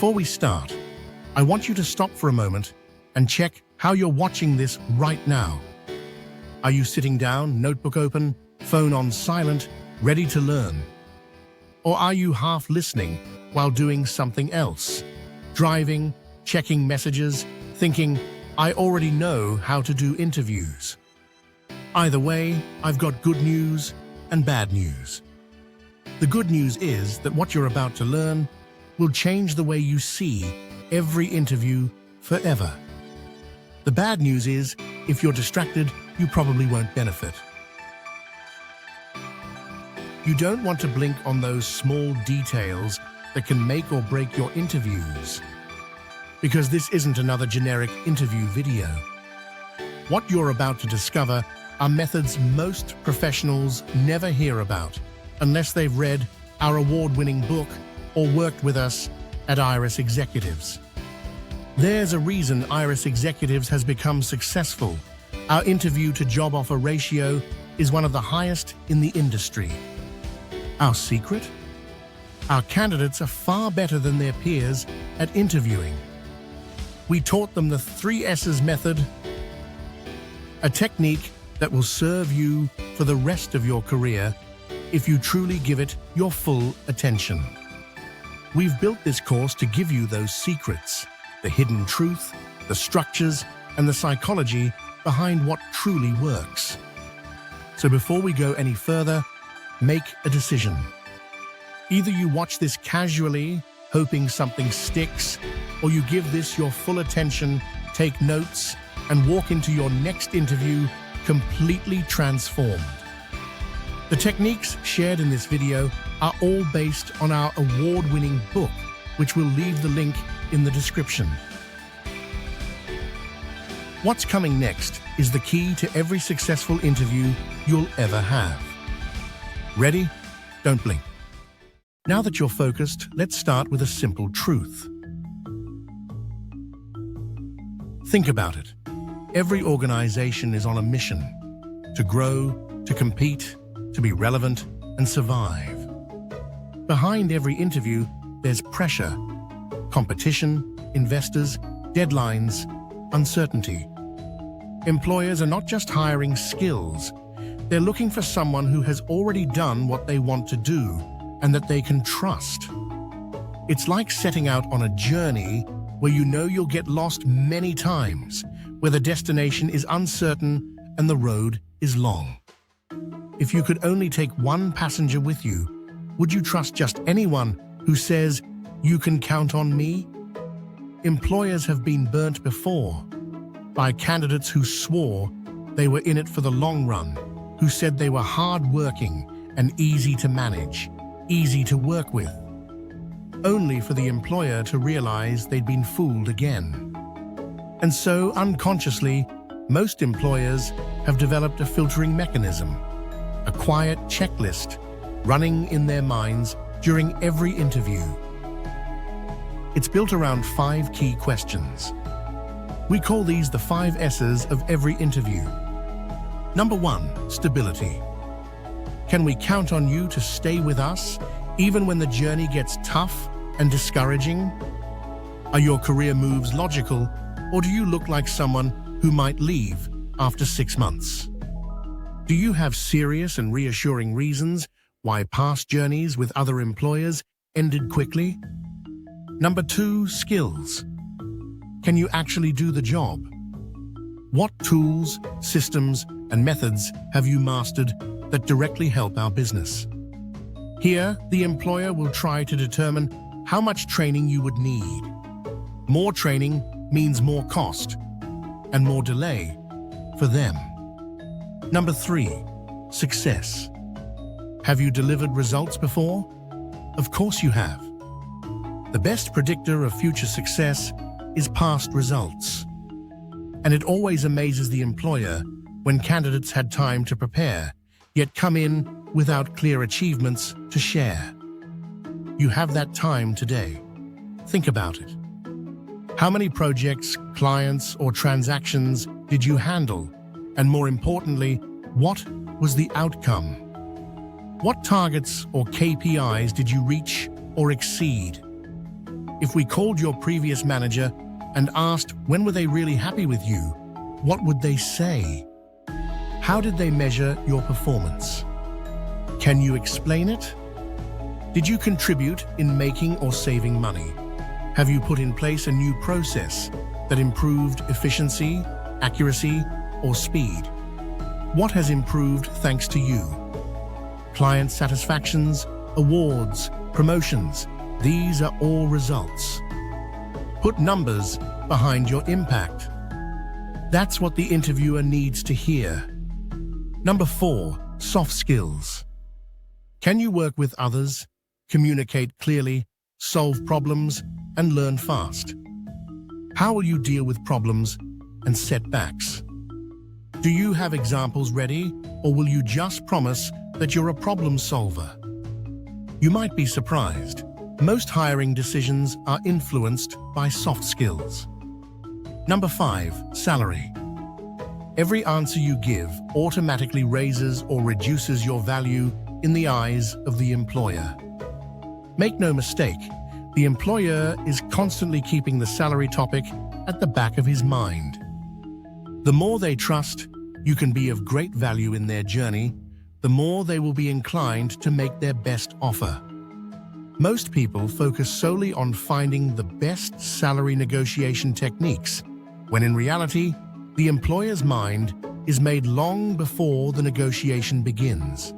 Before we start, I want you to stop for a moment and check how you're watching this right now. Are you sitting down, notebook open, phone on silent, ready to learn? Or are you half listening while doing something else? Driving, checking messages, thinking, I already know how to do interviews. Either way, I've got good news and bad news. The good news is that what you're about to learn will change the way you see every interview forever. The bad news is, if you're distracted, you probably won't benefit. You don't want to blink on those small details that can make or break your interviews, because this isn't another generic interview video. What you're about to discover are methods most professionals never hear about unless they've read our award-winning book or worked with us at Iris Executives. There's a reason Iris Executives has become successful. Our interview-to-job offer ratio is one of the highest in the industry. Our secret? Our candidates are far better than their peers at interviewing. We taught them the 3 S's method, a technique that will serve you for the rest of your career if you truly give it your full attention. We've built this course to give you those secrets, the hidden truth, the structures, and the psychology behind what truly works. So before we go any further, make a decision. Either you watch this casually, hoping something sticks, or you give this your full attention, take notes, and walk into your next interview completely transformed. The techniques shared in this video are all based on our award-winning book, which we'll leave the link in the description. What's coming next is the key to every successful interview you'll ever have. Ready? Don't blink. Now that you're focused, let's start with a simple truth. Think about it. Every organization is on a mission to grow, to compete, to be relevant, and survive. Behind every interview, there's pressure, competition, investors, deadlines, uncertainty. Employers are not just hiring skills, they're looking for someone who has already done what they want to do and that they can trust. It's like setting out on a journey where you know you'll get lost many times, where the destination is uncertain and the road is long. If you could only take one passenger with you, would you trust just anyone who says, "You can count on me"? Employers have been burnt before by candidates who swore they were in it for the long run, who said they were hard-working and easy to manage, easy to work with, only for the employer to realize they'd been fooled again. And so, unconsciously, most employers have developed a filtering mechanism, a quiet checklist running in their minds during every interview. It's built around 5 key questions. We call these the 5 S's of every interview. Number 1, stability. Can we count on you to stay with us even when the journey gets tough and discouraging? Are your career moves logical, or do you look like someone who might leave after 6 months? Do you have serious and reassuring reasons why past journeys with other employers ended quickly? Number 2, skills. Can you actually do the job? What tools, systems, and methods have you mastered that directly help our business? Here, the employer will try to determine how much training you would need. More training means more cost and more delay for them. Number 3, success. Have you delivered results before? Of course you have. The best predictor of future success is past results. And it always amazes the employer when candidates had time to prepare, yet come in without clear achievements to share. You have that time today. Think about it. How many projects, clients, or transactions did you handle? And more importantly, what was the outcome? What targets or KPIs did you reach or exceed? If we called your previous manager and asked when were they really happy with you, what would they say? How did they measure your performance? Can you explain it? Did you contribute in making or saving money? Have you put in place a new process that improved efficiency, accuracy, or speed? What has improved thanks to you? Client satisfactions, awards, promotions, these are all results. Put numbers behind your impact. That's what the interviewer needs to hear. Number 4, soft skills. Can you work with others, communicate clearly, solve problems, and learn fast? How will you deal with problems and setbacks? Do you have examples ready, or will you just promise that you're a problem solver? You might be surprised. Most hiring decisions are influenced by soft skills. Number 5, salary. Every answer you give automatically raises or reduces your value in the eyes of the employer. Make no mistake, the employer is constantly keeping the salary topic at the back of his mind. The more they trust you can be of great value in their journey, the more they will be inclined to make their best offer. Most people focus solely on finding the best salary negotiation techniques, when in reality, the employer's mind is made long before the negotiation begins.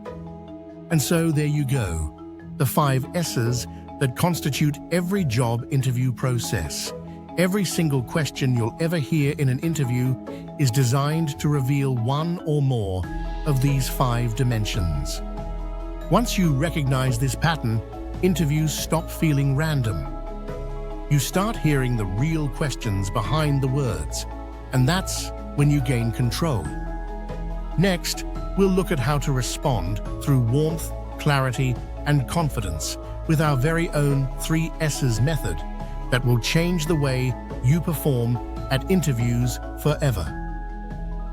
And so there you go, the 5 S's that constitute every job interview process. Every single question you'll ever hear in an interview is designed to reveal one or more of these 5 dimensions. Once you recognize this pattern, interviews stop feeling random. You start hearing the real questions behind the words, and that's when you gain control. Next, we'll look at how to respond through warmth, clarity, and confidence with our very own 3 S's method that will change the way you perform at interviews forever.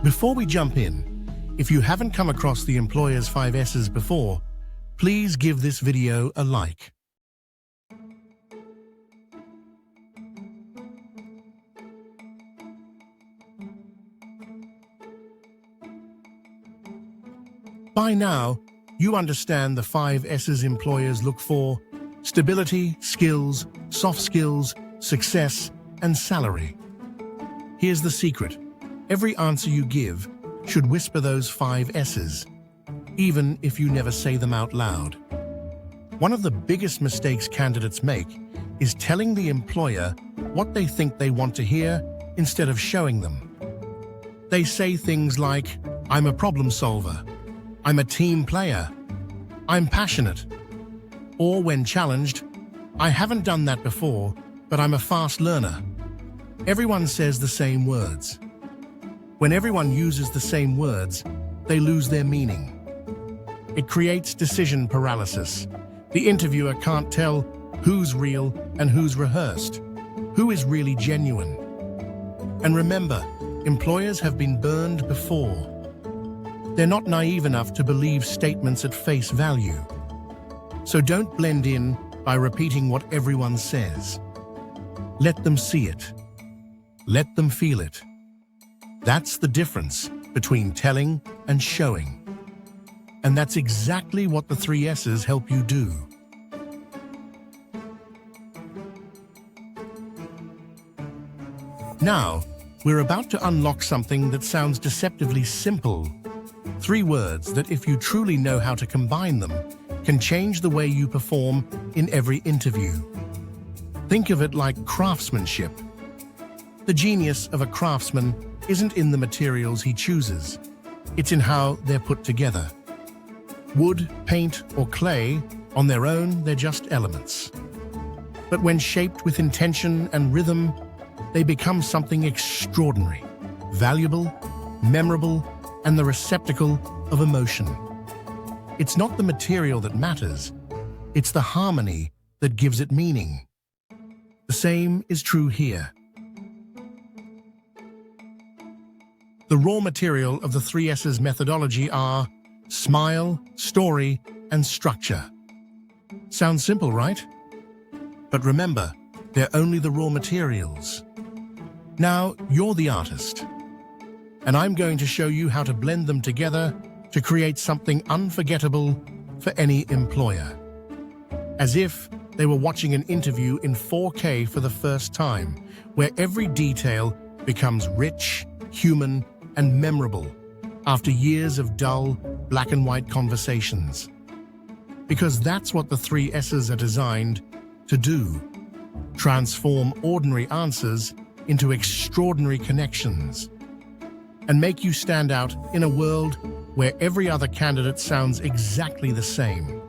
Before we jump in, if you haven't come across the employer's 5 S's before, please give this video a like. By now, you understand the 5 S's employers look for: stability, skills, soft skills, success, and salary. Here's the secret. Every answer you give should whisper those 5 S's, even if you never say them out loud. One of the biggest mistakes candidates make is telling the employer what they think they want to hear instead of showing them. They say things like, "I'm a problem solver," "I'm a team player," "I'm passionate," or when challenged, "I haven't done that before, but I'm a fast learner." Everyone says the same words. When everyone uses the same words, they lose their meaning. It creates decision paralysis. The interviewer can't tell who's real and who's rehearsed, who is really genuine. And remember, employers have been burned before. They're not naive enough to believe statements at face value. So don't blend in by repeating what everyone says. Let them see it. Let them feel it. That's the difference between telling and showing. And that's exactly what the 3 S's help you do. Now, we're about to unlock something that sounds deceptively simple. 3 words that, if you truly know how to combine them, can change the way you perform in every interview. Think of it like craftsmanship. The genius of a craftsman isn't in the materials he chooses. It's in how they're put together. Wood, paint, or clay, on their own, they're just elements. But when shaped with intention and rhythm, they become something extraordinary, valuable, memorable, and the receptacle of emotion. It's not the material that matters, it's the harmony that gives it meaning. The same is true here. The raw material of the 3 S's methodology are smile, story, and structure. Sounds simple, right? But remember, They're only the raw materials. Now, you're the artist, and I'm going to show you how to blend them together to create something unforgettable for any employer. As if they were watching an interview in 4K for the first time, where every detail becomes rich, human, and memorable after years of dull, black and white conversations. Because that's what the 3 S's are designed to do: transform ordinary answers into extraordinary connections, and make you stand out in a world where every other candidate sounds exactly the same.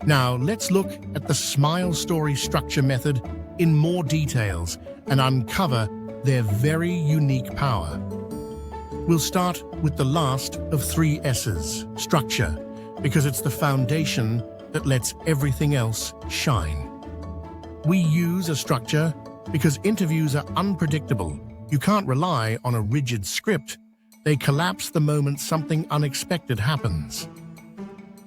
Now, let's look at the Smile Story structure method in more details and uncover their very unique power. We'll start with the last of 3 S's, structure, because it's the foundation that lets everything else shine. We use a structure because interviews are unpredictable. You can't rely on a rigid script. They collapse the moment something unexpected happens.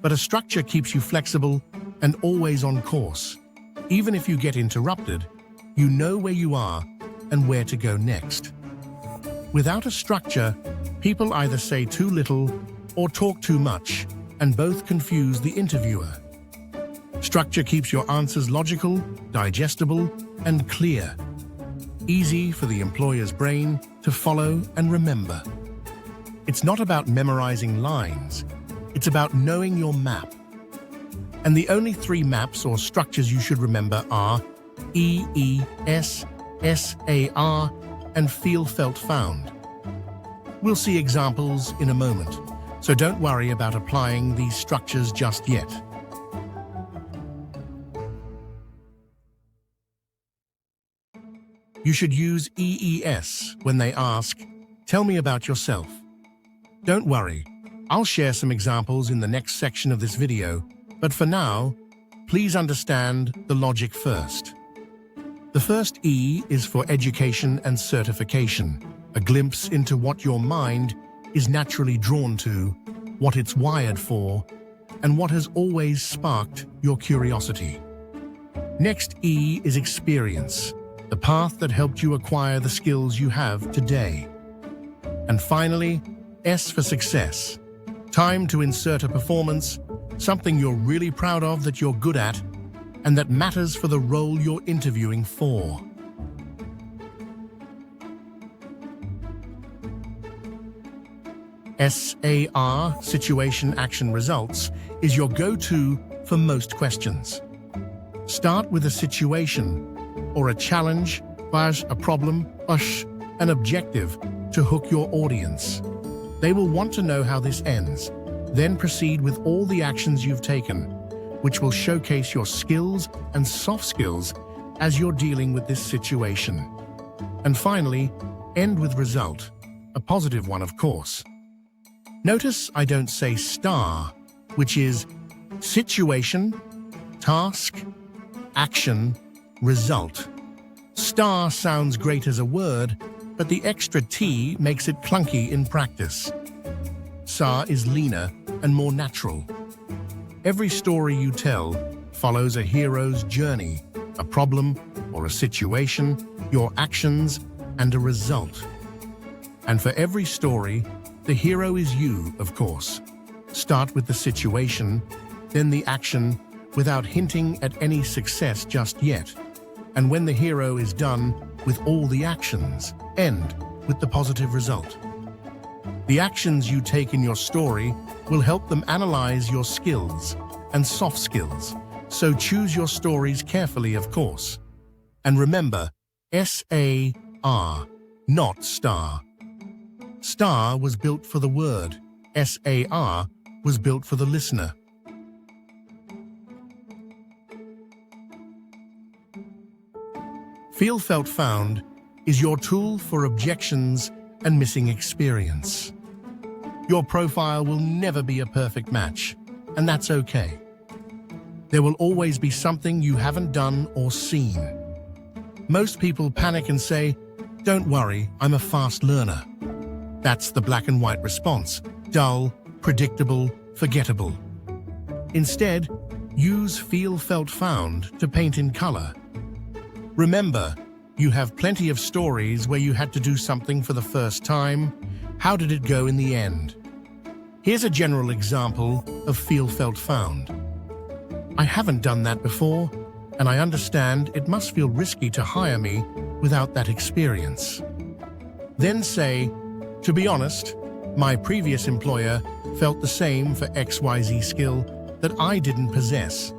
But a structure keeps you flexible and always on course. Even if you get interrupted, you know where you are and where to go next. Without a structure, people either say too little or talk too much, and both confuse the interviewer. Structure keeps your answers logical, digestible, and clear. Easy for the employer's brain to follow and remember. It's not about memorizing lines. It's about knowing your map. And the only 3 maps or structures you should remember are EES, SAR, and Feel, Felt, Found. We'll see examples in a moment, so don't worry about applying these structures just yet. You should use EES when they ask, "Tell me about yourself." Don't worry, I'll share some examples in the next section of this video, but for now, please understand the logic first. The first E is for education and certification, a glimpse into what your mind is naturally drawn to, what it's wired for, and what has always sparked your curiosity. Next E is experience, the path that helped you acquire the skills you have today. And finally, S for success, time to insert a performance, something you're really proud of that you're good at, and that matters for the role you're interviewing for. SAR, Situation Action Results, is your go-to for most questions. Start with a situation or a challenge, a problem, an objective to hook your audience. They will want to know how this ends. Then proceed with all the actions you've taken, which will showcase your skills and soft skills as you're dealing with this situation. And finally, end with result, a positive one, of course. Notice I don't say STAR, which is situation, task, action, result. STAR sounds great as a word, but the extra T makes it clunky in practice. SAR is leaner and more natural. Every story you tell follows a hero's journey, a problem or a situation, your actions, and a result. And for every story, the hero is you, of course. Start with the situation, then the action, without hinting at any success just yet. And when the hero is done with all the actions, end with the positive result. The actions you take in your story will help them analyze your skills and soft skills, so choose your stories carefully, of course. And remember, SAR, not STAR. STAR was built for the word, SAR was built for the listener. Feel, Felt, Found is your tool for objections and missing experience. Your profile will never be a perfect match, and that's okay. There will always be something you haven't done or seen. Most people panic and say, "Don't worry, I'm a fast learner." That's the black and white response, dull, predictable, forgettable. Instead, use Feel, Felt, Found to paint in color. Remember, you have plenty of stories where you had to do something for the first time. How did it go in the end? Here's a general example of feel, felt, found. I haven't done that before, and I understand it must feel risky to hire me without that experience. Then say, to be honest, my previous employer felt the same for XYZ skill that I didn't possess.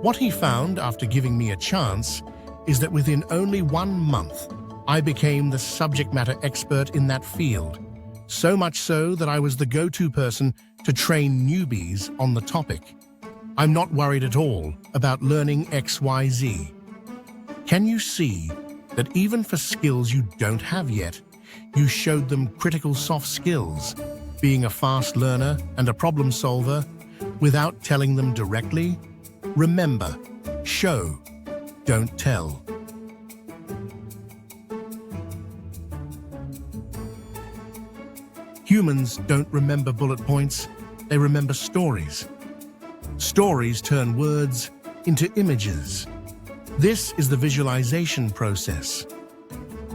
What he found after giving me a chance is that within only 1 month, I became the subject matter expert in that field, so much so that I was the go-to person to train newbies on the topic. I'm not worried at all about learning XYZ. Can you see that even for skills you don't have yet, you showed them critical soft skills, being a fast learner and a problem solver, without telling them directly? Remember, show, don't tell. Humans don't remember bullet points, they remember stories. Stories turn words into images. This is the visualization process.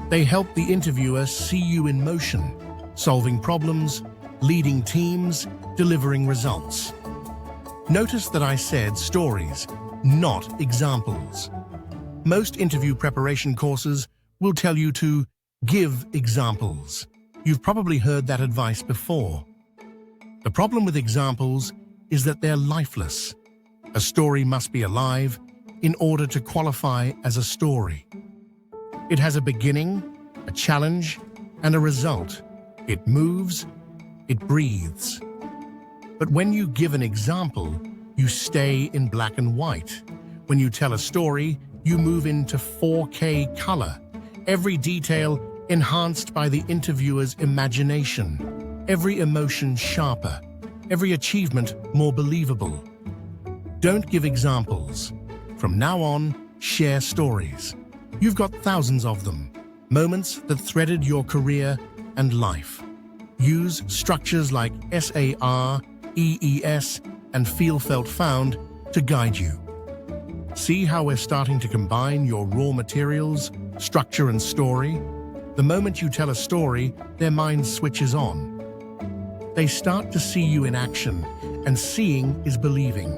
They help the interviewer see you in motion, solving problems, leading teams, delivering results. Notice that I said stories, not examples. Most interview preparation courses will tell you to give examples. You've probably heard that advice before. The problem with examples is that they're lifeless. A story must be alive in order to qualify as a story. It has a beginning, a challenge, and a result. It moves, it breathes. But when you give an example, you stay in black and white. When you tell a story, you move into 4K color. Every detail enhanced by the interviewer's imagination. Every emotion sharper. Every achievement more believable. Don't give examples. From now on, share stories. You've got thousands of them. Moments that threaded your career and life. Use structures like SAR, EES, and Feel, Felt, Found to guide you. See how we're starting to combine your raw materials, structure, and story? The moment you tell a story, their mind switches on. They start to see you in action, and seeing is believing.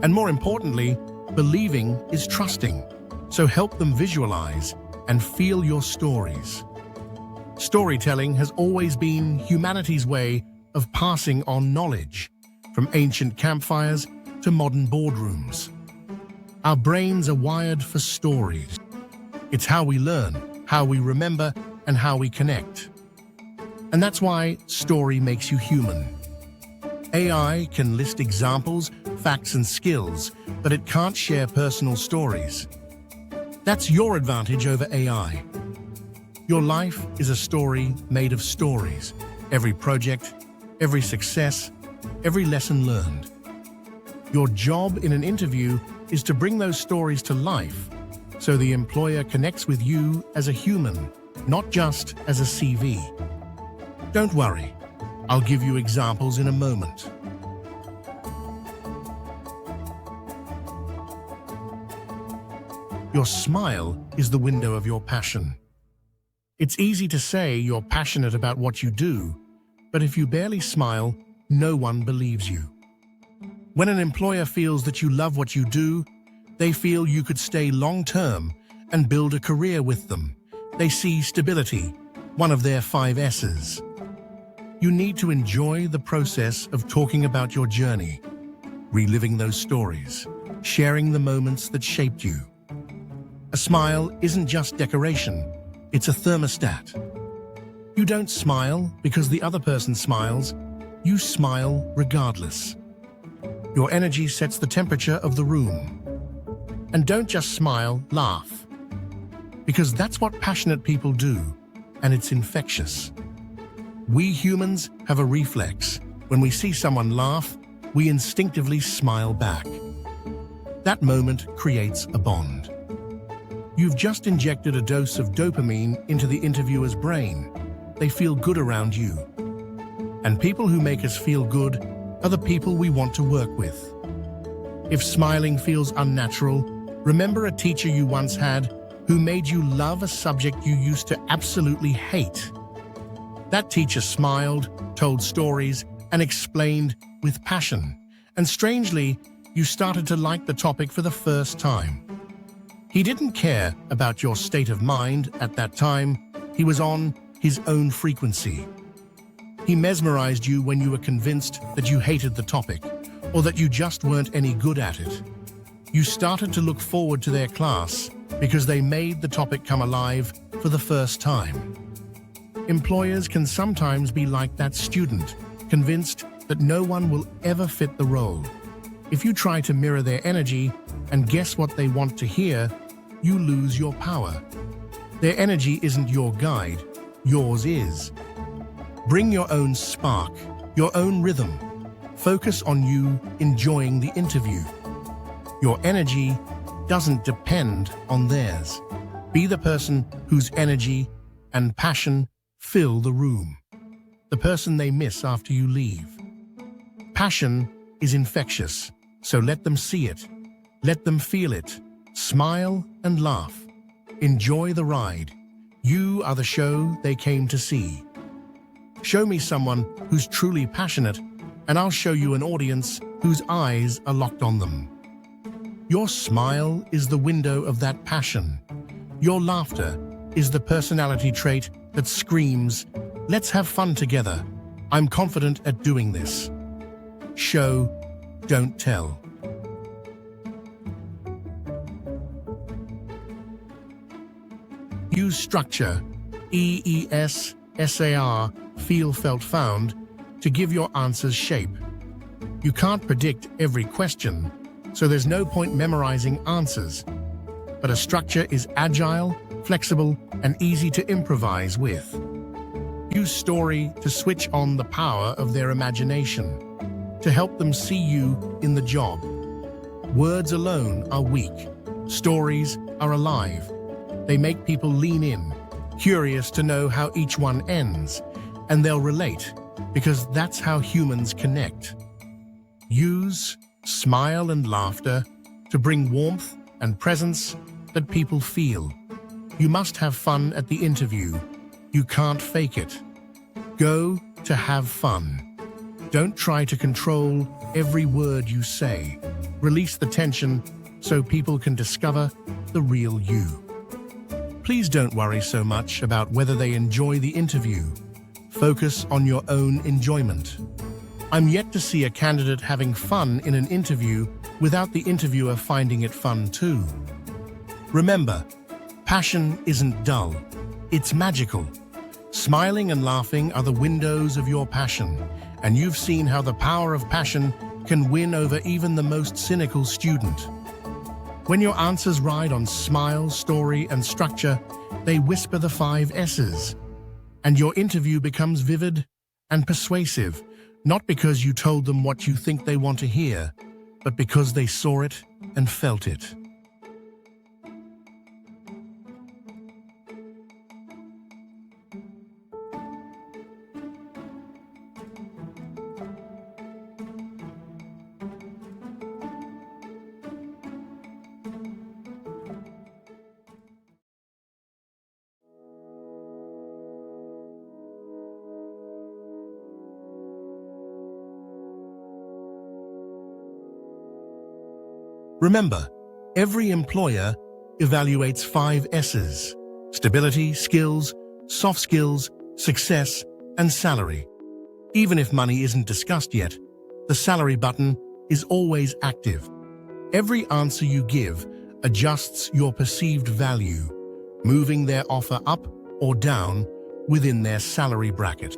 And more importantly, believing is trusting. So help them visualize and feel your stories. Storytelling has always been humanity's way of passing on knowledge, from ancient campfires to modern boardrooms. Our brains are wired for stories. It's how we learn, how we remember, and how we connect. And that's why story makes you human. AI can list examples, facts, and skills, but it can't share personal stories. That's your advantage over AI. Your life is a story made of stories. Every project, every success, every lesson learned. Your job in an interview is to bring those stories to life, so the employer connects with you as a human, not just as a CV. Don't worry, I'll give you examples in a moment. Your smile is the window of your passion. It's easy to say you're passionate about what you do, but if you barely smile, no one believes you. When an employer feels that you love what you do, they feel you could stay long-term and build a career with them. They see stability, one of their 5 S's. You need to enjoy the process of talking about your journey, reliving those stories, sharing the moments that shaped you. A smile isn't just decoration, it's a thermostat. You don't smile because the other person smiles, you smile regardless. Your energy sets the temperature of the room. And don't just smile, laugh. Because that's what passionate people do, and it's infectious. We humans have a reflex. When we see someone laugh, we instinctively smile back. That moment creates a bond. You've just injected a dose of dopamine into the interviewer's brain. They feel good around you. And people who make us feel good are the people we want to work with. If smiling feels unnatural, Remember a teacher you once had who made you love a subject you used to absolutely hate? That teacher smiled, told stories, and explained with passion. And strangely, you started to like the topic for the first time. He didn't care about your state of mind at that time. He was on his own frequency. He mesmerized you when you were convinced that you hated the topic or that you just weren't any good at it. You started to look forward to their class because they made the topic come alive for the first time. Employers can sometimes be like that student, convinced that no one will ever fit the role. If you try to mirror their energy and guess what they want to hear, you lose your power. Their energy isn't your guide, yours is. Bring your own spark, your own rhythm. Focus on you enjoying the interview. Your energy doesn't depend on theirs. Be the person whose energy and passion fill the room. The person they miss after you leave. Passion is infectious, so let them see it. Let them feel it. Smile and laugh. Enjoy the ride. You are the show they came to see. Show me someone who's truly passionate, and I'll show you an audience whose eyes are locked on them. Your smile is the window of that passion. Your laughter is the personality trait that screams, "Let's have fun together. I'm confident at doing this." Show, don't tell. Use structure, EES-SAR, feel, felt, found, to give your answers shape. You can't predict every question, so there's no point memorizing answers. But a structure is agile, flexible, and easy to improvise with. Use story to switch on the power of their imagination, to help them see you in the job. Words alone are weak. Stories are alive. They make people lean in, curious to know how each one ends, and they'll relate, because that's how humans connect. Use smile and laughter to bring warmth and presence that people feel. You must have fun at the interview. You can't fake it. Go to have fun. Don't try to control every word you say. Release the tension so people can discover the real you. Please don't worry so much about whether they enjoy the interview. Focus on your own enjoyment. I'm yet to see a candidate having fun in an interview without the interviewer finding it fun too. Remember, passion isn't dull, it's magical. Smiling and laughing are the windows of your passion, and you've seen how the power of passion can win over even the most cynical student. When your answers ride on smile, story, and structure, they whisper the 5 S's. And your interview becomes vivid and persuasive, not because you told them what you think they want to hear, but because they saw it and felt it. Remember, every employer evaluates 5 S's: stability, skills, soft skills, success, and salary. Even if money isn't discussed yet, the salary button is always active. Every answer you give adjusts your perceived value, moving their offer up or down within their salary bracket.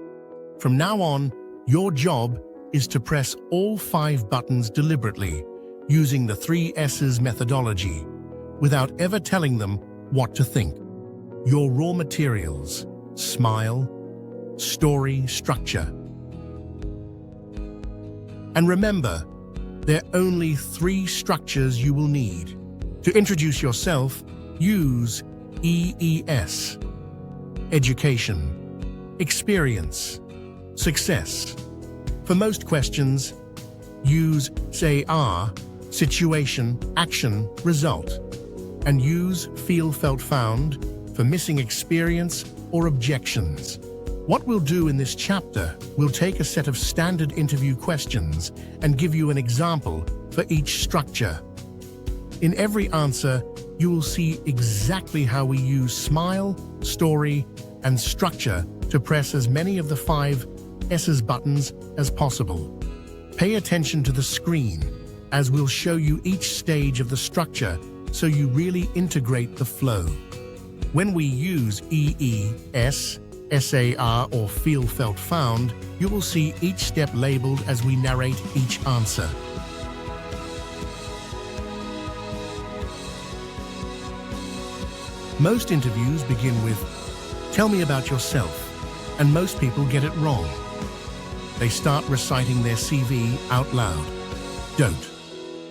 From now on, your job is to press all 5 buttons deliberately, using the 3 S's methodology, without ever telling them what to think. Your raw materials: smile, story, structure. And remember, there are only 3 structures you will need. To introduce yourself, use EES: education, experience, success. For most questions, use SAR: situation, action, result. and use feel, felt, found for missing experience or objections. What we'll do in this chapter, we'll take a set of standard interview questions and give you an example for each structure. In every answer, you will see exactly how we use smile, story, and structure to press as many of the 5 S's buttons as possible. Pay attention to the screen, as we'll show you each stage of the structure so you really integrate the flow. When we use EES, SAR, or feel, felt, found, you will see each step labeled as we narrate each answer. Most interviews begin with, "Tell me about yourself," and most people get it wrong. They start reciting their CV out loud. Don't.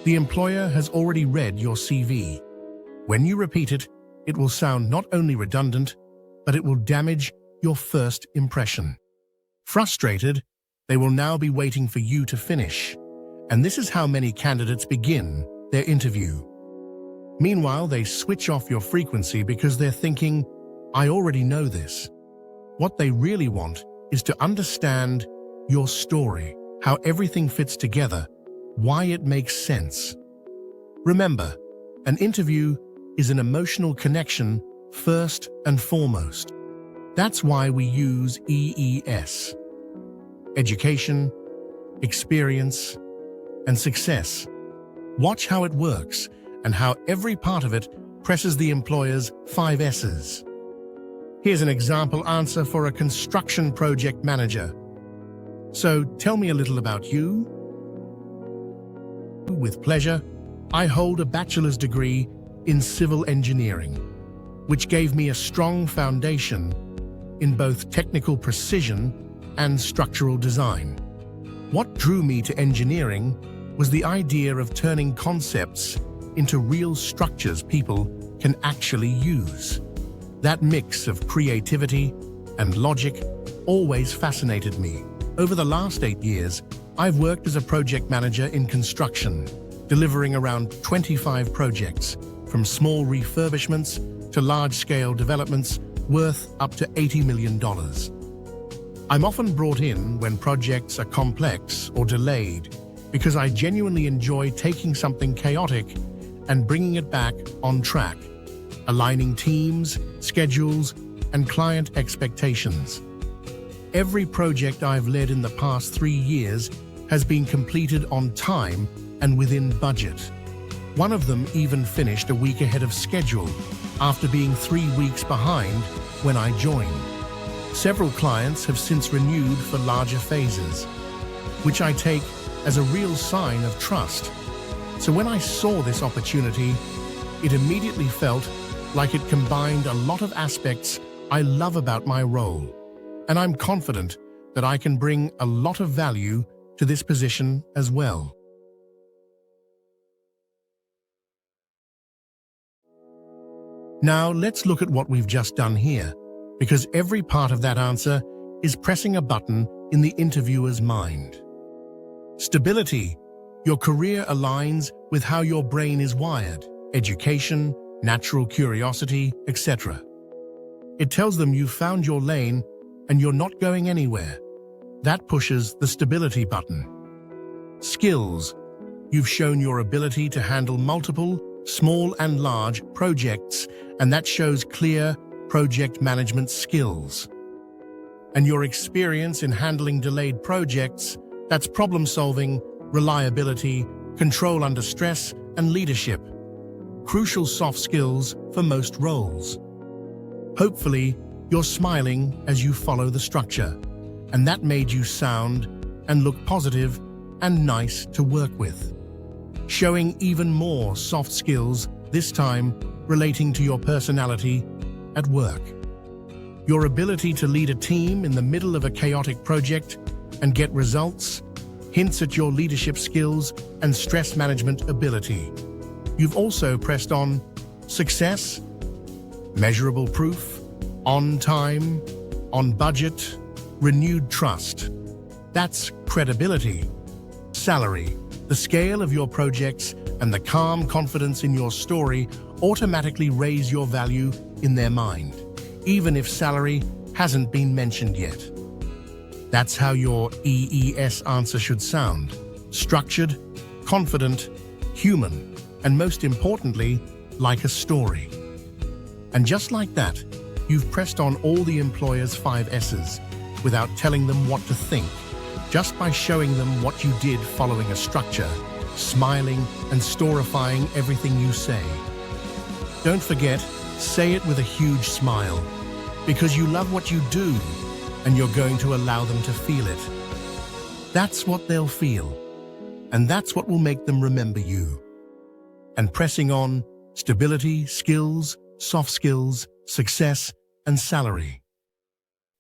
The employer has already read your CV. When you repeat it, it will sound not only redundant, but it will damage your first impression. Frustrated, they will now be waiting for you to finish. And this is how many candidates begin their interview. Meanwhile, they switch off your frequency because they're thinking, "I already know this." What they really want is to understand your story, how everything fits together, why it makes sense. Remember, an interview is an emotional connection first and foremost. That's why we use EES. Education, experience, and success. Watch how it works and how every part of it presses the employer's 5 S's. Here's an example answer for a construction project manager. "So tell me a little about you." With pleasure, I hold a bachelor's degree in civil engineering, which gave me a strong foundation in both technical precision and structural design. What drew me to engineering was the idea of turning concepts into real structures people can actually use. That mix of creativity and logic always fascinated me. Over the last 8 years, I've worked as a project manager in construction, delivering around 25 projects, from small refurbishments to large-scale developments worth up to $80 million. I'm often brought in when projects are complex or delayed because I genuinely enjoy taking something chaotic and bringing it back on track, aligning teams, schedules, and client expectations. Every project I've led in the past 3 years has been completed on time and within budget. One of them even finished a week ahead of schedule after being 3 weeks behind when I joined. Several clients have since renewed for larger phases, which I take as a real sign of trust. So when I saw this opportunity, it immediately felt like it combined a lot of aspects I love about my role, and I'm confident that I can bring a lot of value to this position as well. Now let's look at what we've just done here, because every part of that answer is pressing a button in the interviewer's mind. Stability. Your career aligns with how your brain is wired, education, natural curiosity, etc. It tells them you've found your lane and you're not going anywhere. That pushes the stability button. Skills. You've shown your ability to handle multiple, small and large projects, and that shows clear project management skills. And your experience in handling delayed projects, that's problem solving, reliability, control under stress, and leadership. Crucial soft skills for most roles. Hopefully, you're smiling as you follow the structure, and that made you sound and look positive and nice to work with. Showing even more soft skills, this time relating to your personality at work. Your ability to lead a team in the middle of a chaotic project and get results hints at your leadership skills and stress management ability. You've also pressed on success, measurable proof, on time, on budget, renewed trust. That's credibility. Salary. The scale of your projects and the calm confidence in your story automatically raise your value in their mind, even if salary hasn't been mentioned yet. That's how your EES answer should sound: structured, confident, human, and most importantly, like a story. And just like that, you've pressed on all the employer's 5 S's without telling them what to think, just by showing them what you did following a structure, smiling and storifying everything you say. Don't forget, say it with a huge smile, because you love what you do and you're going to allow them to feel it. That's what they'll feel, and that's what will make them remember you. And pressing on stability, skills, soft skills, success, and salary.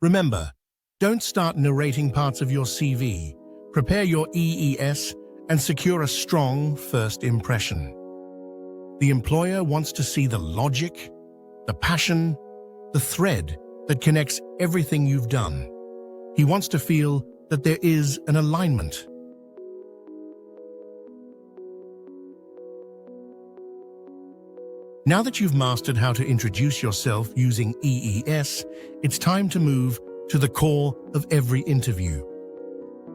Remember, don't start narrating parts of your CV. Prepare your EES and secure a strong first impression. The employer wants to see the logic, the passion, the thread that connects everything you've done. He wants to feel that there is an alignment. Now that you've mastered how to introduce yourself using EES, it's time to move to the core of every interview: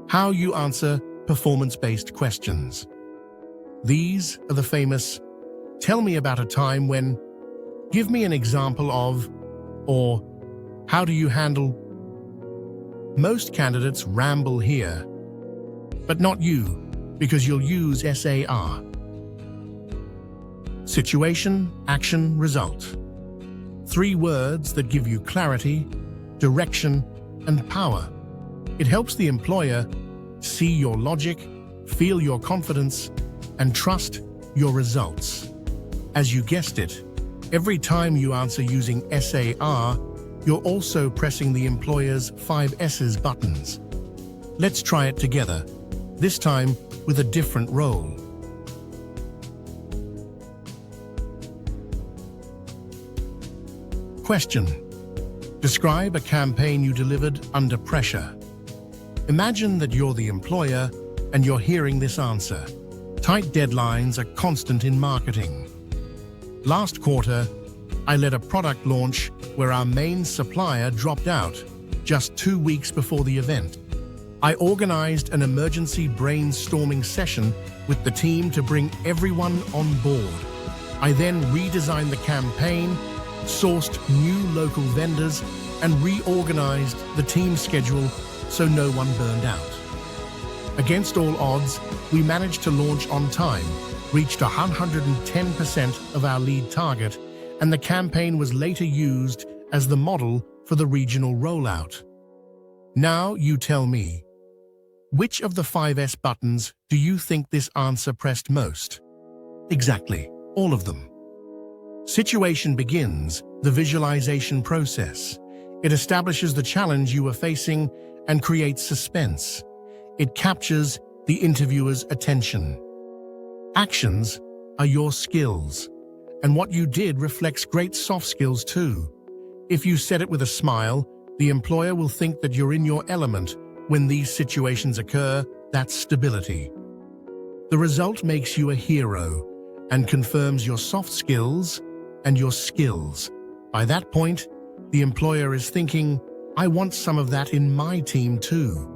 how you answer performance-based questions. These are the famous, "Tell me about a time when," "Give me an example of," or "How do you handle?" Most candidates ramble here, but not you, because you'll use SAR. Situation, action, result. 3 words that give you clarity, direction, and power. It helps the employer see your logic, feel your confidence, and trust your results. As you guessed it, every time you answer using SAR, you're also pressing the employer's 5 S's buttons. Let's try it together, this time with a different role. Question: describe a campaign you delivered under pressure. Imagine that you're the employer and you're hearing this answer. Tight deadlines are constant in marketing. Last quarter, I led a product launch where our main supplier dropped out just 2 weeks before the event. I organized an emergency brainstorming session with the team to bring everyone on board. I then redesigned the campaign, sourced new local vendors, and reorganized the team schedule so no one burned out. Against all odds, we managed to launch on time, reached 110% of our lead target, and the campaign was later used as the model for the regional rollout. Now you tell me, which of the 5 S buttons do you think this answer pressed most? Exactly, all of them. Situation begins the visualization process. It establishes the challenge you are facing and creates suspense. It captures the interviewer's attention. Actions are your skills, and what you did reflects great soft skills too. If you said it with a smile, the employer will think that you're in your element when these situations occur. That's stability. The result makes you a hero and confirms your soft skills and your skills. By that point, the employer is thinking, I want some of that in my team too.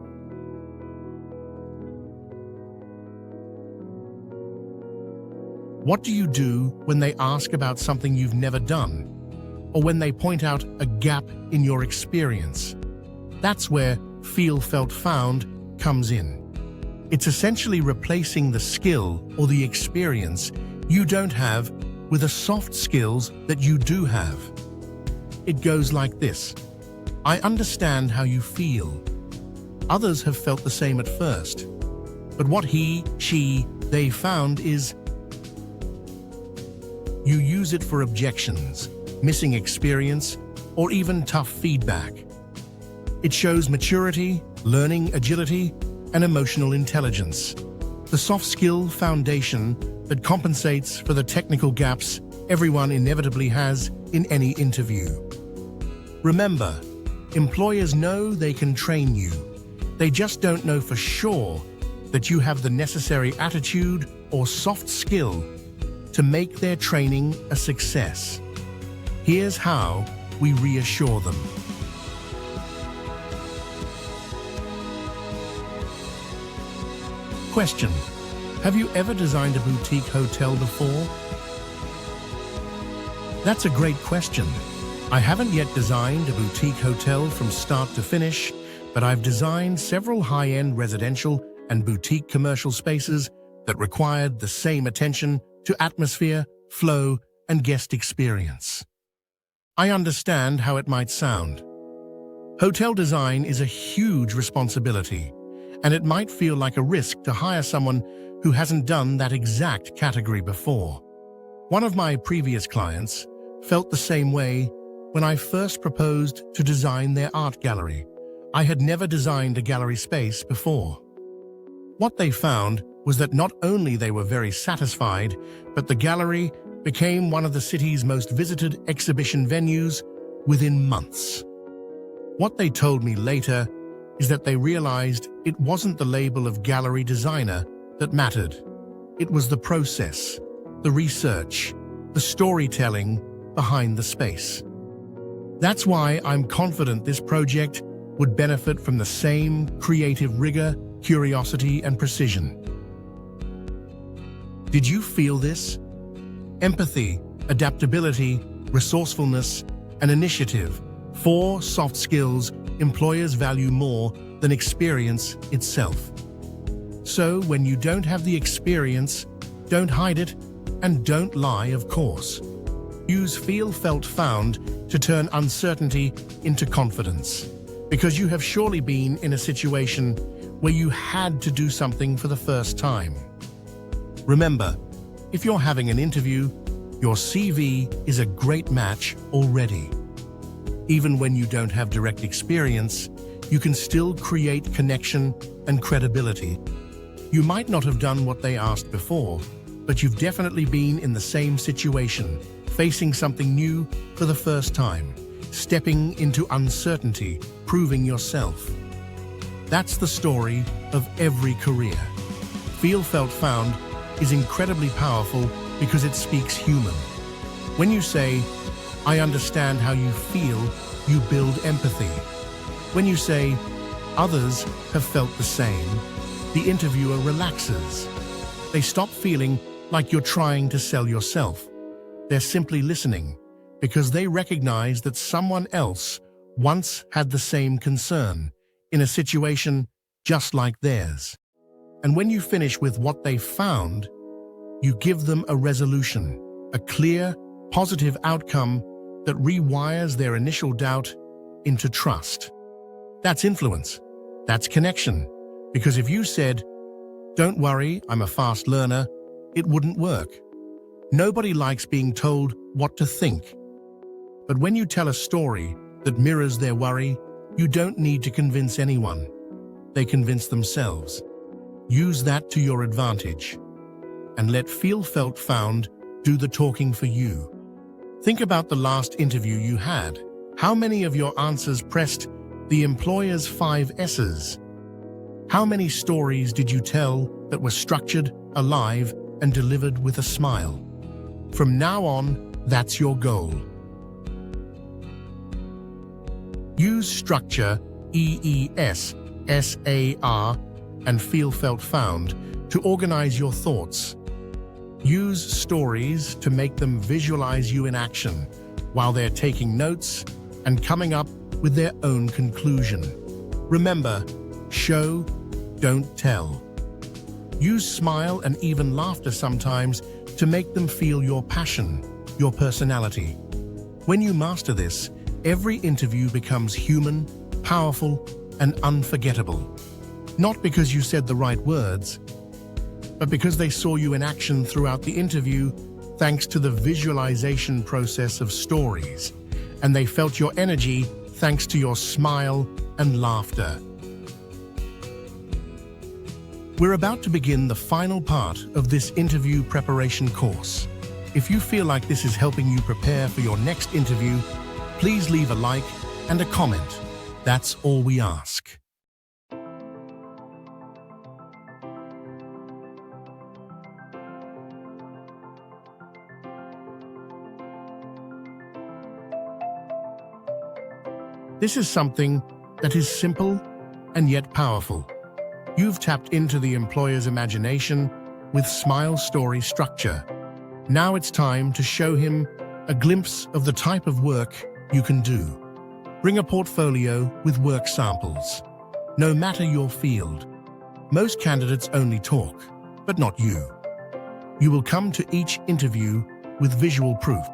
What do you do when they ask about something you've never done, or when they point out a gap in your experience? That's where feel, felt, found comes in. It's essentially replacing the skill or the experience you don't have with the soft skills that you do have. It goes like this. I understand how you feel. Others have felt the same at first. But what he, she, they found is you use it for objections, missing experience, or even tough feedback. It shows maturity, learning agility, and emotional intelligence. The soft skill foundation that compensates for the technical gaps everyone inevitably has in any interview. Remember, employers know they can train you. They just don't know for sure that you have the necessary attitude or soft skill to make their training a success. Here's how we reassure them. Question: have you ever designed a boutique hotel before? That's a great question. I haven't yet designed a boutique hotel from start to finish, but I've designed several high-end residential and boutique commercial spaces that required the same attention to atmosphere, flow, and guest experience. I understand how it might sound. Hotel design is a huge responsibility, and it might feel like a risk to hire someone who hasn't done that exact category before. One of my previous clients felt the same way when I first proposed to design their art gallery. I had never designed a gallery space before. What they found was that not only they were very satisfied, but the gallery became one of the city's most visited exhibition venues within months. What they told me later is that they realized it wasn't the label of gallery designer that mattered. It was the process, the research, the storytelling behind the space. That's why I'm confident this project would benefit from the same creative rigor, curiosity, and precision. Did you feel this? Empathy, adaptability, resourcefulness, and initiative. 4 soft skills employers value more than experience itself. So when you don't have the experience, don't hide it, and don't lie, of course. Use feel, felt, found to turn uncertainty into confidence, because you have surely been in a situation where you had to do something for the first time. Remember, if you're having an interview, your CV is a great match already. Even when you don't have direct experience, you can still create connection and credibility. You might not have done what they asked before, but you've definitely been in the same situation, facing something new for the first time, stepping into uncertainty, proving yourself. That's the story of every career. Feel, felt, found is incredibly powerful because it speaks human. When you say, "I understand how you feel," you build empathy. When you say, "Others have felt the same," the interviewer relaxes. They stop feeling like you're trying to sell yourself. They're simply listening because they recognize that someone else once had the same concern in a situation just like theirs. And when you finish with what they found, you give them a resolution, a clear, positive outcome that rewires their initial doubt into trust. That's influence. That's connection. Because if you said, "Don't worry, I'm a fast learner," it wouldn't work. Nobody likes being told what to think. But when you tell a story that mirrors their worry, you don't need to convince anyone. They convince themselves. Use that to your advantage and let feel, felt, found do the talking for you. Think about the last interview you had. How many of your answers pressed the employer's 5 S's? How many stories did you tell that were structured, alive, and delivered with a smile? From now on, that's your goal. Use structure, EESSAR, and feel, felt, found to organize your thoughts. Use stories to make them visualize you in action while they're taking notes and coming up with their own conclusion. Remember, show, don't tell. Use smile and even laughter sometimes to make them feel your passion, your personality. When you master this, every interview becomes human, powerful, and unforgettable. Not because you said the right words, but because they saw you in action throughout the interview thanks to the visualization process of stories, and they felt your energy thanks to your smile and laughter. We're about to begin the final part of this interview preparation course. If you feel like this is helping you prepare for your next interview, please leave a like and a comment. That's all we ask. This is something that is simple and yet powerful. You've tapped into the employer's imagination with Smile Story structure. Now it's time to show him a glimpse of the type of work you can do. Bring a portfolio with work samples. No matter your field. Most candidates only talk, but not you. You will come to each interview with visual proof,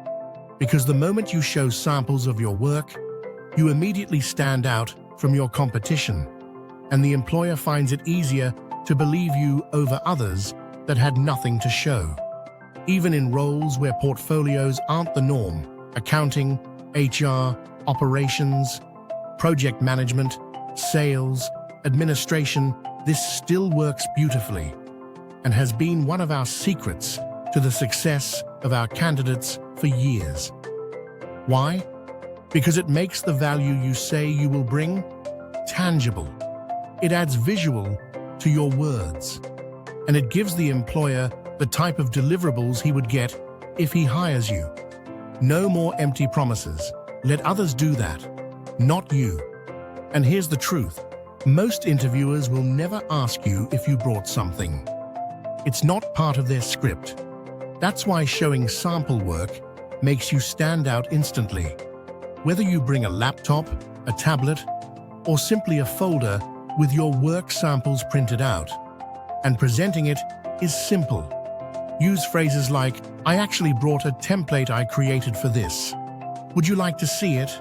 because the moment you show samples of your work, you immediately stand out from your competition, and the employer finds it easier to believe you over others that had nothing to show. Even in roles where portfolios aren't the norm, accounting, HR, operations, project management, sales, administration, this still works beautifully and has been one of our secrets to the success of our candidates for years. Why? Because it makes the value you say you will bring tangible. It adds visual to your words, and it gives the employer the type of deliverables he would get if he hires you. No more empty promises. Let others do that, not you. And here's the truth. Most interviewers will never ask you if you brought something. It's not part of their script. That's why showing sample work makes you stand out instantly. Whether you bring a laptop, a tablet, or simply a folder with your work samples printed out, and presenting it is simple. Use phrases like, "I actually brought a template I created for this. Would you like to see it?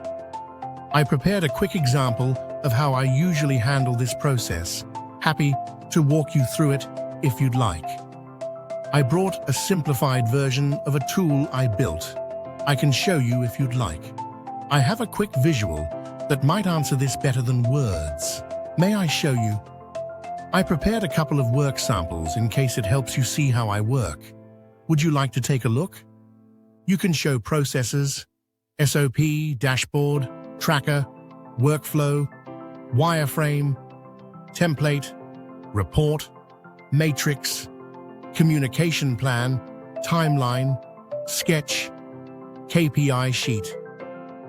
I prepared a quick example of how I usually handle this process. Happy to walk you through it if you'd like. I brought a simplified version of a tool I built. I can show you if you'd like. I have a quick visual that might answer this better than words. May I show you? I prepared a couple of work samples in case it helps you see how I work. Would you like to take a look?" You can show processes, SOP, dashboard, tracker, workflow, wireframe, template, report, matrix, communication plan, timeline, sketch, KPI sheet.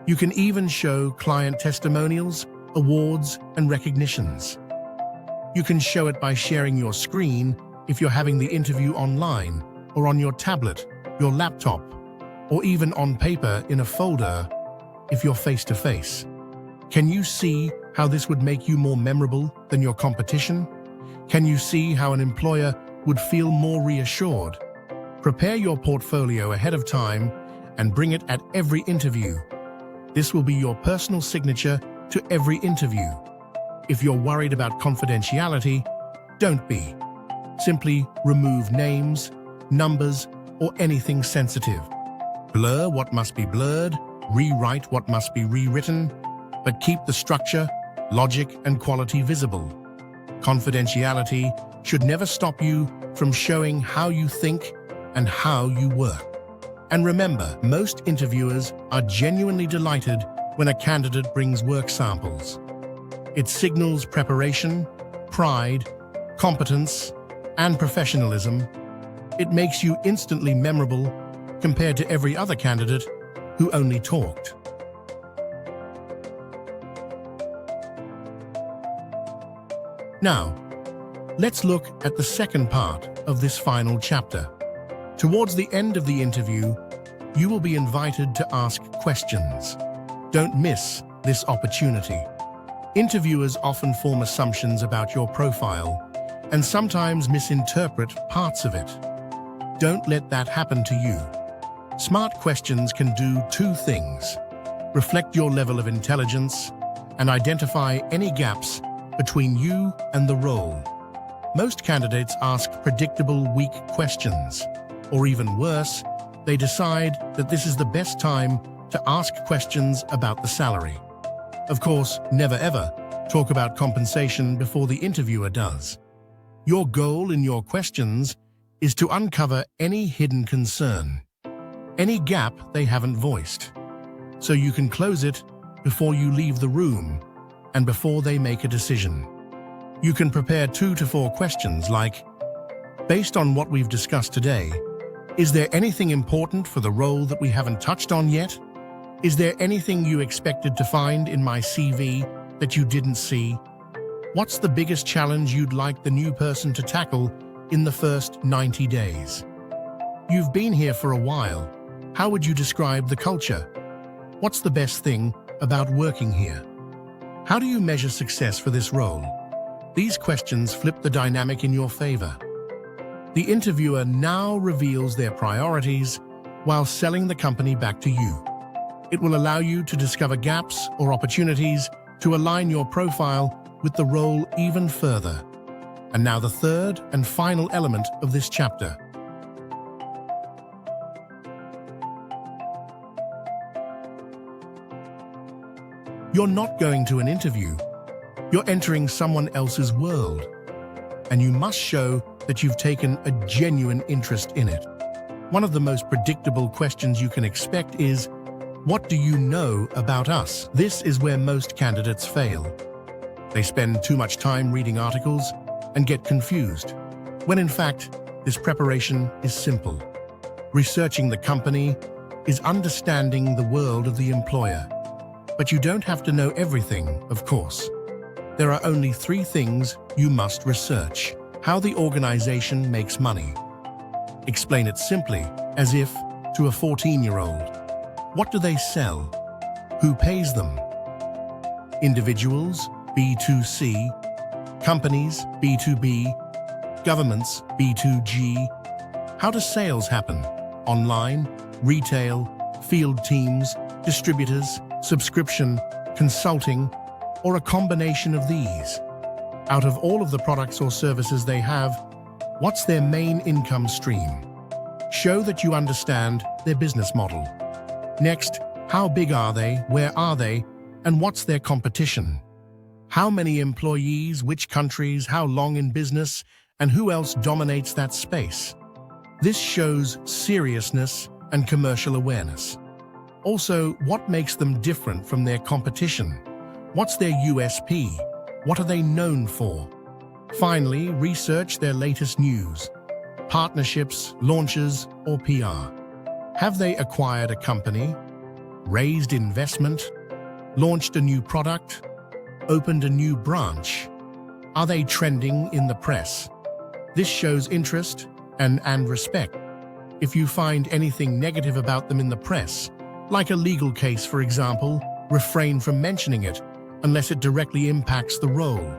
You can even show client testimonials, awards, and recognitions. You can show it by sharing your screen if you're having the interview online, or on your tablet, your laptop, or even on paper in a folder if you're face-to-face. Can you see how this would make you more memorable than your competition? Can you see how an employer would feel more reassured? Prepare your portfolio ahead of time and bring it at every interview. This will be your personal signature to every interview. If you're worried about confidentiality, don't be. Simply remove names, numbers, or anything sensitive. Blur what must be blurred, rewrite what must be rewritten, but keep the structure, logic, and quality visible. Confidentiality should never stop you from showing how you think and how you work. And remember, most interviewers are genuinely delighted when a candidate brings work samples. It signals preparation, pride, competence, and professionalism. It makes you instantly memorable compared to every other candidate who only talked. Now, let's look at the second part of this final chapter. Towards the end of the interview, you will be invited to ask questions. Don't miss this opportunity. Interviewers often form assumptions about your profile and sometimes misinterpret parts of it. Don't let that happen to you. Smart questions can do two things: reflect your level of intelligence and identify any gaps between you and the role. Most candidates ask predictable, weak questions, or even worse, they decide that this is the best time to ask questions about the salary. Of course, never ever talk about compensation before the interviewer does. Your goal in your questions is to uncover any hidden concern, any gap they haven't voiced, so you can close it before you leave the room and before they make a decision. You can prepare 2 to 4 questions like, based on what we've discussed today, is there anything important for the role that we haven't touched on yet? Is there anything you expected to find in my CV that you didn't see? What's the biggest challenge you'd like the new person to tackle in the first 90 days? You've been here for a while. How would you describe the culture? What's the best thing about working here? How do you measure success for this role? These questions flip the dynamic in your favor. The interviewer now reveals their priorities while selling the company back to you. It will allow you to discover gaps or opportunities to align your profile with the role even further. And now the third and final element of this chapter. You're not going to an interview. You're entering someone else's world. And you must show that you've taken a genuine interest in it. One of the most predictable questions you can expect is, what do you know about us? This is where most candidates fail. They spend too much time reading articles and get confused, when in fact, this preparation is simple. Researching the company is understanding the world of the employer. But you don't have to know everything, of course. There are only 3 things you must research. How the organization makes money. Explain it simply, as if to a 14-year-old. What do they sell? Who pays them? Individuals, B2C. Companies, B2B. Governments, B2G. How does sales happen? Online, retail, field teams, distributors, subscription, consulting, or a combination of these? Out of all of the products or services they have, what's their main income stream? Show that you understand their business model. Next, how big are they, where are they, and what's their competition? How many employees, which countries, how long in business, and who else dominates that space? This shows seriousness and commercial awareness. Also, what makes them different from their competition? What's their USP? What are they known for? Finally, research their latest news, partnerships, launches, or PR. Have they acquired a company, raised investment, launched a new product, opened a new branch? Are they trending in the press? This shows interest and respect. If you find anything negative about them in the press, like a legal case, for example, refrain from mentioning it unless it directly impacts the role.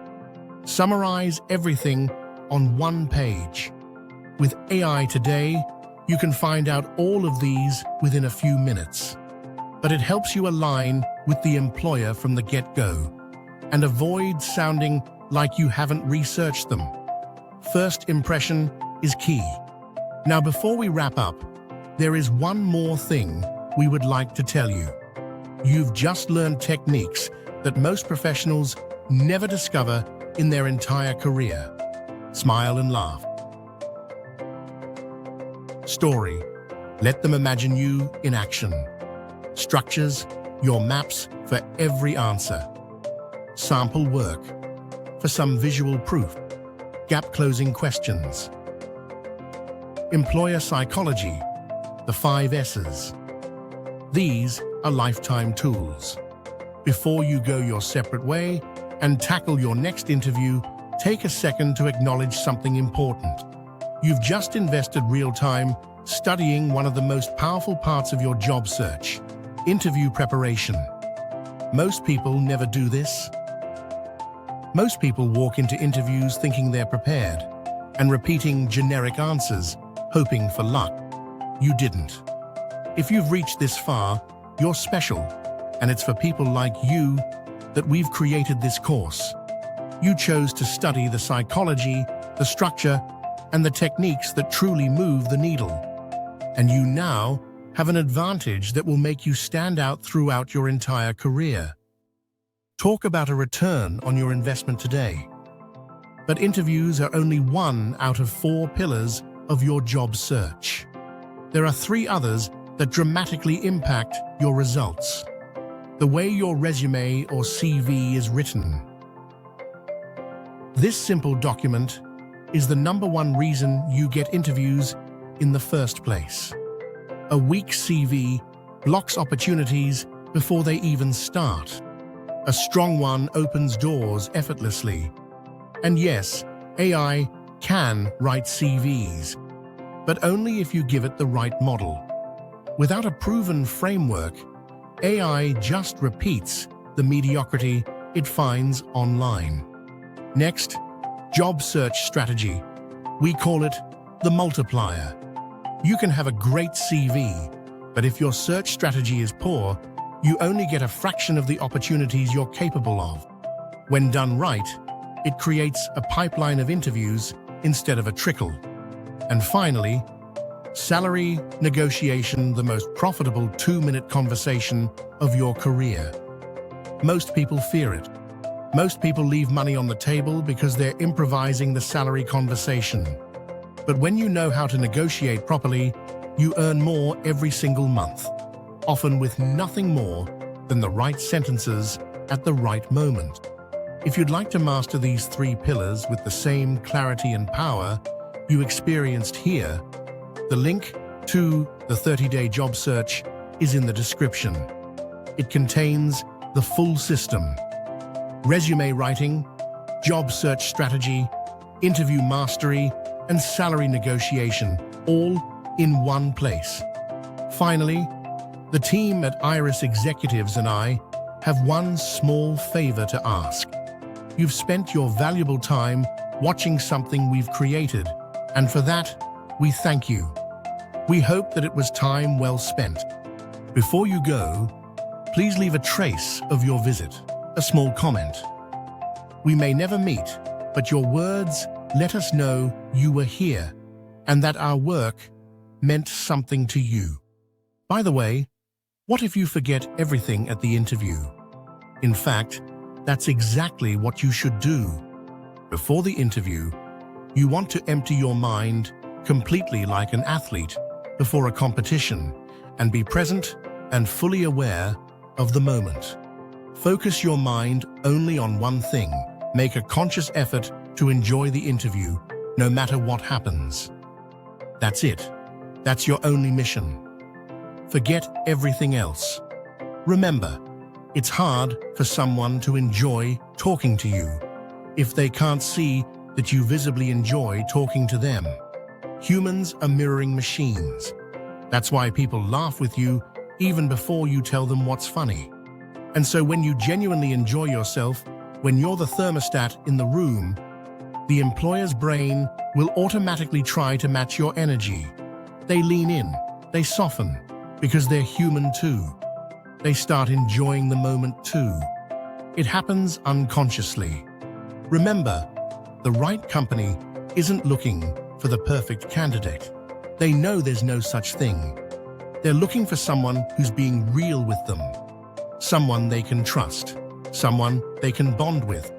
Summarize everything on one page. With AI today, you can find out all of these within a few minutes. But it helps you align with the employer from the get-go and avoid sounding like you haven't researched them. First impression is key. Now, before we wrap up, there is one more thing we would like to tell you. You've just learned techniques that most professionals never discover in their entire career. Smile and laugh. Story. Let them imagine you in action. Structures, your maps for every answer. Sample work. For some visual proof. Gap-closing questions. Employer psychology. The 5 S's. These are lifetime tools. Before you go your separate way and tackle your next interview, take a second to acknowledge something important. You've just invested real time studying one of the most powerful parts of your job search, interview preparation. Most people never do this. Most people walk into interviews thinking they're prepared and repeating generic answers, hoping for luck. You didn't. If you've reached this far, you're special, and it's for people like you that we've created this course. You chose to study the psychology, the structure, and the techniques that truly move the needle. And you now have an advantage that will make you stand out throughout your entire career. Talk about a return on your investment today. But interviews are only one out of 4 pillars of your job search. There are 3 others that dramatically impact your results. The way your resume or CV is written. This simple document is the #1 reason you get interviews in the first place. A weak CV blocks opportunities before they even start. A strong one opens doors effortlessly. And yes, AI can write CVs, but only if you give it the right model. Without a proven framework, AI just repeats the mediocrity it finds online. Next, job search strategy. We call it the multiplier. You can have a great CV, but if your search strategy is poor, you only get a fraction of the opportunities you're capable of. When done right, it creates a pipeline of interviews instead of a trickle. And finally, salary negotiation, the most profitable 2-minute conversation of your career. Most people fear it. Most people leave money on the table because they're improvising the salary conversation. But when you know how to negotiate properly, you earn more every single month, often with nothing more than the right sentences at the right moment. If you'd like to master these 3 pillars with the same clarity and power you experienced here, the link to the 30-day job search is in the description. It contains the full system: resume writing, job search strategy, interview mastery, and salary negotiation, all in one place. Finally, the team at Iris Executives and I have one small favor to ask. You've spent your valuable time watching something we've created, and for that, we thank you. We hope that it was time well spent. Before you go, please leave a trace of your visit, a small comment. We may never meet, but your words let us know you were here and that our work meant something to you. By the way, what if you forget everything at the interview? In fact, that's exactly what you should do. Before the interview, you want to empty your mind completely like an athlete before a competition and be present and fully aware of the moment. Focus your mind only on one thing. Make a conscious effort to enjoy the interview, no matter what happens. That's it. That's your only mission. Forget everything else. Remember, it's hard for someone to enjoy talking to you if they can't see that you visibly enjoy talking to them. Humans are mirroring machines. That's why people laugh with you even before you tell them what's funny. And so when you genuinely enjoy yourself, when you're the thermostat in the room, the employer's brain will automatically try to match your energy. They lean in, they soften, because they're human too. They start enjoying the moment too. It happens unconsciously. Remember, the right company isn't looking for the perfect candidate. They know there's no such thing. They're looking for someone who's being real with them, someone they can trust, someone they can bond with.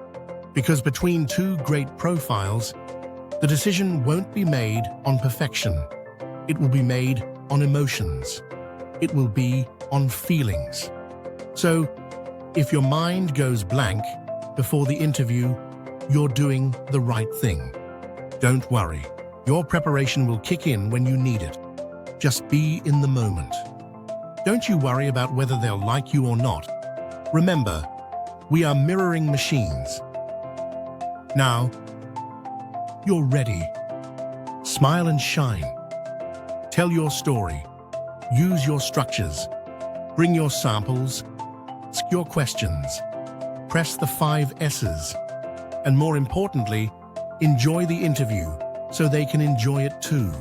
Because between 2 great profiles, the decision won't be made on perfection. It will be made on emotions. It will be on feelings. So, if your mind goes blank before the interview, you're doing the right thing. Don't worry. Your preparation will kick in when you need it. Just be in the moment. Don't you worry about whether they'll like you or not. Remember, we are mirroring machines. Now, you're ready. Smile and shine. Tell your story. Use your structures. Bring your samples. Ask your questions. Press the 5 S's. And more importantly, enjoy the interview so they can enjoy it too.